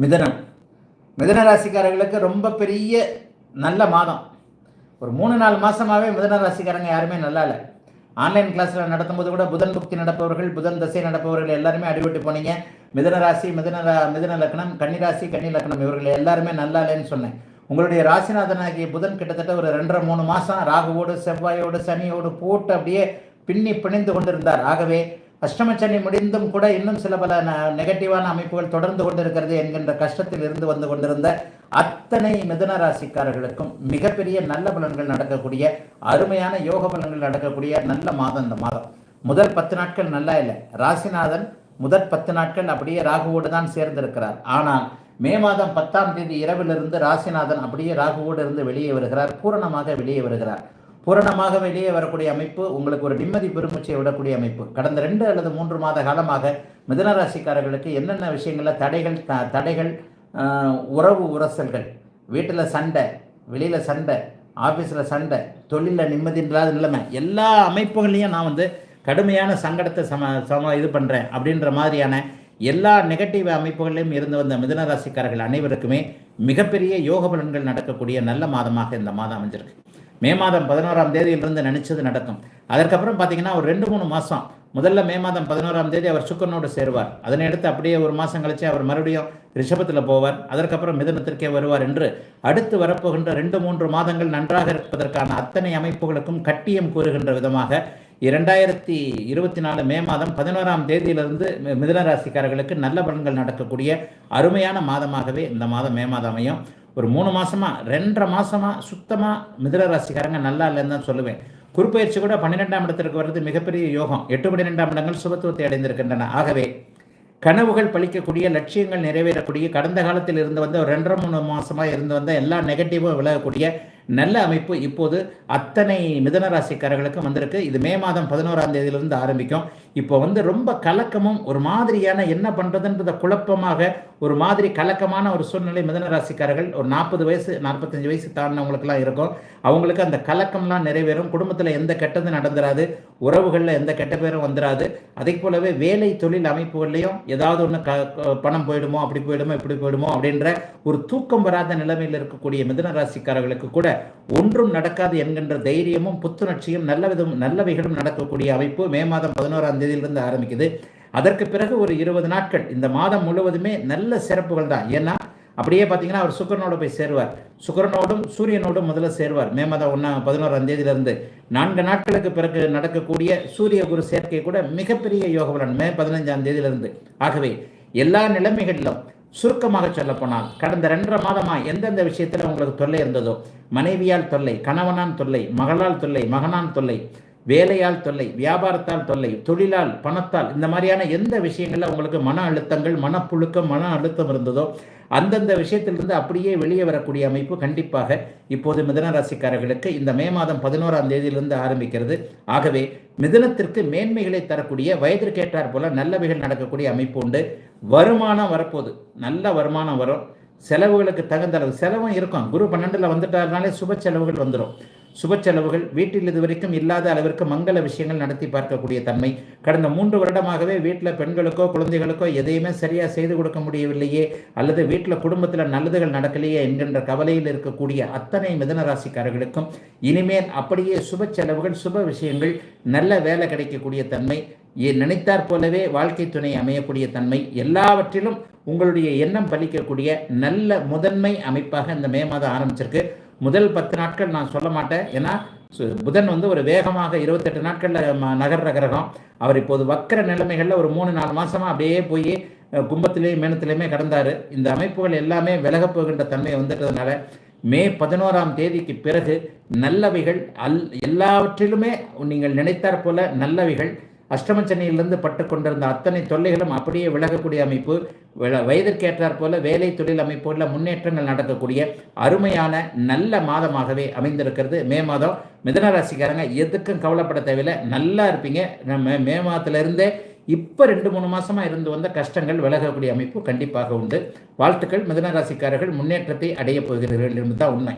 மிதனம். மிதன ராசிக்காரர்களுக்கு ரொம்ப பெரிய நல்ல மாதம். ஒரு 3-4 மாதமாகவே மிதன ராசிக்காரங்க யாருமே நல்லா இல்லை. ஆன்லைன் கிளாஸில் நடத்தும்போது கூட புதன் புக்தி நடப்பவர்கள், புதன் தசை நடப்பவர்கள் எல்லாருமே அடிபட்டு போனீங்க. மிதன ராசி, மிதன லக்னம், கன்னிராசி, கன்னி லக்னம் இவர்கள் எல்லாருமே நல்லா இல்லைன்னு சொன்னேன். உங்களுடைய ராசிநாதனாகிய புதன் கிட்டத்தட்ட ஒரு 2.5-3 மாதம் ராகுவோடு செவ்வாயோடு சனியோடு போட்டு அப்படியே பின்னி பிணைந்து கொண்டிருந்தார். ஆகவே அஷ்டமச்சனி முடிந்தும் கூட இன்னும் சில பல நெகட்டிவான அமைப்புகள் தொடர்ந்து கொண்டிருக்கிறது என்கின்ற கஷ்டத்தில் இருந்து வந்து கொண்டிருந்த அத்தனை மிதுன ராசிக்காரர்களுக்கும் மிகப்பெரிய நல்ல பலன்கள் நடக்கக்கூடிய, அருமையான யோக பலன்கள் நடக்கக்கூடிய நல்ல மாதம் இந்த மாதம். முதல் 10 நாட்கள் நல்லா இல்லை. ராசிநாதன் முதல் 10 நாட்கள் அப்படியே ராகுவோடு தான் சேர்ந்திருக்கிறார். ஆனால் மே மாதம் 10ஆம் தேதி இரவிலிருந்து ராசிநாதன் அப்படியே ராகுவோடு இருந்து வெளியே வருகிறார், பூரணமாக வெளியே வருகிறார். பூரணமாக வெளியே வரக்கூடிய அமைப்பு உங்களுக்கு ஒரு நிம்மதி பெருமூச்சை விடக்கூடிய அமைப்பு. கடந்த 2 அல்லது 3 மாத காலமாக மிதுன ராசிக்காரர்களுக்கு என்னென்ன விஷயங்களில் தடைகள், உறவு உரசல்கள், வீட்டில் சண்டை, வெளியில் சண்டை, ஆஃபீஸில் சண்டை, தொழிலில் நிம்மதி இல்லாத நிலைமை, எல்லா அமைப்புகளையும் நான் கடுமையான சங்கடத்தை இது பண்ணுறேன் அப்படின்ற மாதிரியான எல்லா நெகட்டிவ் அமைப்புகளிலும் இருந்து வந்த மிதுன ராசிக்காரர்கள் அனைவருக்குமே மிகப்பெரிய யோக பலன்கள் நடக்கக்கூடிய நல்ல மாதமாக இந்த மாதம் அமைஞ்சிருக்கு. மே மாதம் 11ஆம் தேதியிலிருந்து நினைச்சது நடக்கும். அதற்கப்புறம் பார்த்தீங்கன்னா ஒரு 2-3 மாதம், முதல்ல மே மாதம் 11ஆம் தேதி அவர் சுக்கரனோடு சேருவார். அதனை அடுத்து அப்படியே ஒரு மாதம் கழிச்சு அவர் மறுபடியும் ரிஷபத்தில் போவார். அதற்கப்புறம் மிதுனத்திற்கே வருவார் என்று அடுத்து வரப்போகின்ற 2-3 மாதங்கள் நன்றாக இருப்பதற்கான அத்தனை அமைப்புகளுக்கும் கட்டியம் கூறுகின்ற விதமாக 2024 மே மாதம் 11ஆம் தேதியிலிருந்து மிதுன ராசிக்காரர்களுக்கு நல்ல பலன்கள் நடக்கக்கூடிய அருமையான மாதமாகவே இந்த மாதம் மே மாதம் அமையும். ஒரு 3 மாதமாக 2.5 மாதமாக சுத்தமாக மிதுன ராசிக்காரங்க நல்லா இல்லைன்னு தான் சொல்லுவேன். குறுப்பெயர்ச்சி கூட 12ஆம் இடத்திற்கு வர்றது மிகப்பெரிய யோகம். 8-12ஆம் இடங்கள் சுபத்துவத்தை அடைந்திருக்கின்றன. ஆகவே கனவுகள் பழிக்கக்கூடிய, லட்சியங்கள் நிறைவேறக்கூடிய, கடந்த காலத்தில் இருந்து வந்த ஒரு 2-3 மாதமாக இருந்து வந்த எல்லா நெகட்டிவும் விலகக்கூடிய நல்ல அமைப்பு இப்போது அத்தனை மிதுன ராசிக்காரர்களுக்கும் வந்திருக்கு. இது மே மாதம் 11ஆம் தேதியிலிருந்து ஆரம்பிக்கும். இப்போ ரொம்ப கலக்கமும் ஒரு மாதிரியான என்ன பண்ணுறதுன்றத குழப்பமாக ஒரு மாதிரி கலக்கமான ஒரு சூழ்நிலை மிதுன ராசிக்காரர்கள் ஒரு 40 வயசு 45 வயசு தாண்டினவங்களுக்குலாம் இருக்கும். அவங்களுக்கு அந்த கலக்கம்லாம் நிறைவேறும். குடும்பத்தில் எந்த கெட்டது நடந்துராது, உறவுகளில் எந்த கெட்ட பேரும் வந்துடாது. அதே போலவே வேலை தொழில் அமைப்புகள்லையும் ஏதாவது ஒன்று பணம் போயிடுமோ, அப்படி போயிடுமோ, இப்படி போயிடுமோ அப்படின்ற ஒரு தூக்கம் வராத நிலைமையில் இருக்கக்கூடிய மிதுன ராசிக்காரர்களுக்கு கூட ஒன்றும் நடக்காது என்கின்ற தைரியமும் புத்துணர்ச்சியும் நல்லவைகளும் நடக்கக்கூடிய அமைப்பு மே மாதம் 11ஆம் தேதியிலிருந்து ஆரம்பிக்குது. அதற்கு பிறகு ஒரு 20 நாட்கள் இந்த மாதம் முழுவதுமே நல்ல சிறப்புகள் தான். ஏன்னா அப்படியே பார்த்தீங்கன்னா அவர் சுக்கிரனோடு போய் சேருவார். சுக்கிரனோடும் சூரியனோடும் முதல்ல சேருவார். மே மாதம் 11ஆம் தேதியிலிருந்து 4 நாட்களுக்கு பிறகு நடக்கக்கூடிய சூரிய குரு சேர்க்கை கூட மிகப்பெரிய யோக பலன் மே 15ஆம் தேதியிலிருந்து. ஆகவே எல்லா நிலைமைகளிலும் சுருக்கமாக சொல்லப்போனால் கடந்த 2.5 மாதமாக எந்தெந்த விஷயத்தில் உங்களுக்கு தொல்லை இருந்ததோ, மனைவியால் தொல்லை, கணவனான் தொல்லை, மகளால் தொல்லை, மகனான் தொல்லை, வேலையால் தொல்லை, வியாபாரத்தால் தொல்லை, தொழிலால், பணத்தால், இந்த மாதிரியான எந்த விஷயங்களில் உங்களுக்கு மன அழுத்தங்கள், மனப்புழுக்கம், மன அழுத்தம் இருந்ததோ அந்தந்த விஷயத்திலிருந்து அப்படியே வெளியே வரக்கூடிய அமைப்பு கண்டிப்பாக இப்போது மிதுன ராசிக்காரர்களுக்கு இந்த மே மாதம் 11ஆம் தேதியிலிருந்து ஆரம்பிக்கிறது. ஆகவே மிதுனத்திற்கு மேன்மைகளை தரக்கூடிய, வயதிற்கேற்றார் போல நல்லவைகள் நடக்கக்கூடிய அமைப்பு உண்டு. வருமானம் வரப்போகுது, நல்ல வருமானம் வரும். செலவுகளுக்கு தகுந்த அளவு செலவும் இருக்கும். குரு 12ல் வந்துட்டாருனாலே சுப செலவுகள் வந்துடும். சுப செலவுகள் வீட்டில் இதுவரைக்கும் இல்லாத அளவிற்கு மங்கள விஷயங்கள் நடத்தி பார்க்கக்கூடிய தன்மை. கடந்த 3 வருடமாகவே வீட்டில் பெண்களுக்கோ குழந்தைகளுக்கோ எதையுமே சரியாக செய்து கொடுக்க முடியவில்லையே, அல்லது வீட்டில் குடும்பத்தில் நல்லதுகள் நடக்கலையே என்கின்ற கவலையில் இருக்கக்கூடிய அத்தனை மிதுன ராசிக்காரர்களுக்கும் இனிமேல் அப்படியே சுப செலவுகள், சுப விஷயங்கள், நல்ல வேலை கிடைக்கக்கூடிய தன்மை, நினைத்தாற் போலவே வாழ்க்கை துணை அமையக்கூடிய தன்மை, எல்லாவற்றிலும் உங்களுடைய எண்ணம் பலிக்கக்கூடிய நல்ல முதன்மை அமைப்பாக இந்த மே மாதம் ஆரம்பிச்சிருக்கு. முதல் 10 நாட்கள் நான் சொல்ல மாட்டேன். ஏன்னா புதன் ஒரு வேகமாக 28 நாட்களில் நகர்ற கிரகம். அவர் இப்போது வக்கர நிலைமைகளில் ஒரு 3-4 மாதமாக அப்படியே போய் கும்பத்திலேயும் மேனத்திலையுமே கடந்தார். இந்த அமைப்புகள் எல்லாமே விலகப் போகின்ற தன்மை வந்துட்டதுனால மே 11ஆம் தேதிக்கு பிறகு நல்லவைகள் எல்லாவற்றிலுமே நீங்கள் நினைத்தாற் போல நல்லவைகள், அஷ்டமச்சனியிலிருந்து பட்டு கொண்டிருந்த அத்தனை தொல்லைகளும் அப்படியே விலகக்கூடிய அமைப்பு, வயதிற்கேற்றாற் போல வேலை தொழில் அமைப்புகளில் முன்னேற்றங்கள் நடக்கக்கூடிய அருமையான நல்ல மாதமாகவே அமைந்திருக்கிறது மே மாதம். மிதுன ராசிக்காரங்க எதுக்கும் கவலைப்பட தேவையில்லை, நல்லா இருப்பீங்க. நம்ம மே மாதத்திலிருந்தே இப்போ 2-3 மாதமாக இருந்து வந்த கஷ்டங்கள் விலகக்கூடிய அமைப்பு கண்டிப்பாக உண்டு. வாழ்த்துக்கள். மிதுன ராசிக்காரர்கள் முன்னேற்றத்தை அடைய போகிறீர்கள் என்பதுதான் உண்மை.